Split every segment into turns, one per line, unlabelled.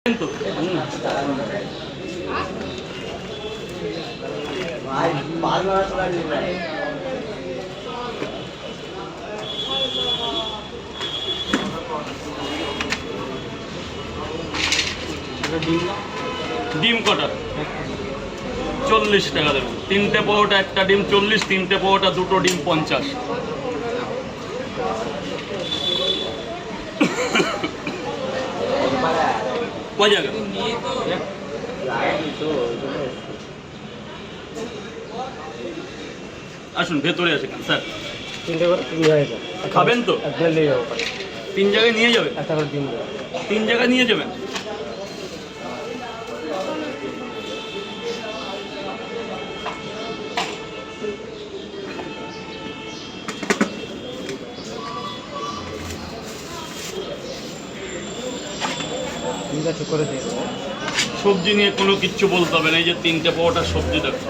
তো ডিম কটা 40 টাকা দেবেন। 3টে পরোটা, একটা ডিম 40, 3টে পরোটা, 2টো ডিম 50। কয় জায়গা আসুন, ভেতরে আছে কেন স্যার? খাবেন তো? 3 জায়গায় নিয়ে যাবেন? 3 জায়গায় নিয়ে যাবেন? সবজি নিয়ে কোনো কিচ্ছু বলতে হবে না। এই যে 3টে পরোটার সবজি দেখো,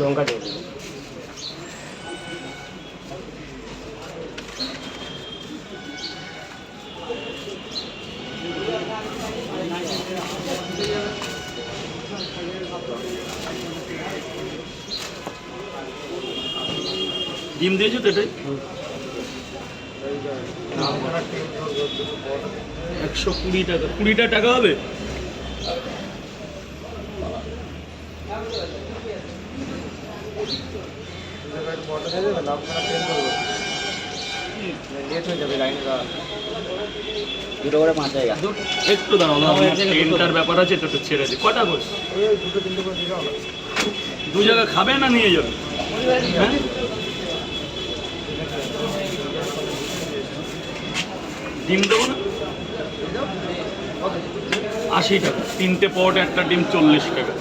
লঙ্কা দিয়ে দেবো।
ডিম দিয়েছো তো? এটাই 120 টাকা। 20টা টাকা হবে?
দুটো করে 5 জায়গা।
একটু দাঁড়াও, ট্রেনটার ব্যাপার আছে, একটু ছেড়ে দিই। কটা করে? 2 জায়গা খাবে না নিয়ে যাবে? হ্যাঁ, ডিম দেবো না? 80 টাকা। 3টে পরোটা, একটা ডিম 40 টাকা।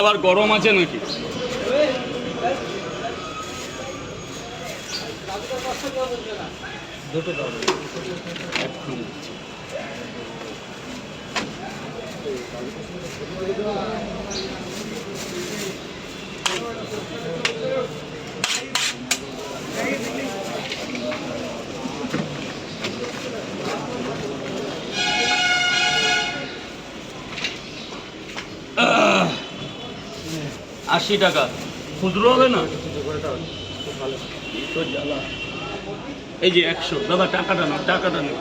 এবার গরম আছে নাকি?
দুটো দাও।
এখন আহ, 80 টাকা। খুচরো হবে না? তো জ্বালা। এই যে 100। দাদা টাকাটা নাও, টাকাটা নাও।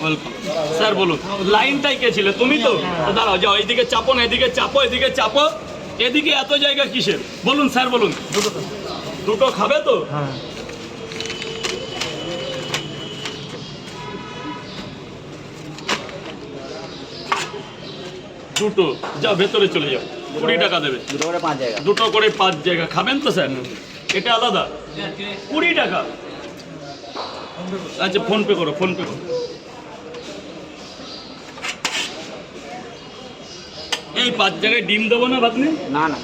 Welcome sir. বলুন, লাইনটাই কে ছিল? তুমি তো? দাঁড়াও, যাও, এইদিকে চাপো না, এদিকে চাপো, এদিকে চাপো। এদিকে এত জায়গা কিসের? বলুন স্যার, বলুন। দুটো খাবে তো?
হ্যাঁ।
দুটো। যাও, ভেতরে চলে যাও। 20 টাকা দেবে।
দুটো করে 5 জায়গা।
2টো করে 5 জায়গা। খাবেন তো স্যার? এটা আলাদা 20 টাকা। আচ্ছা, ফোনপে করো, ফোনপে করো। এই 5 জায়গায় ডিম দেবো না ভাবনি?
না না।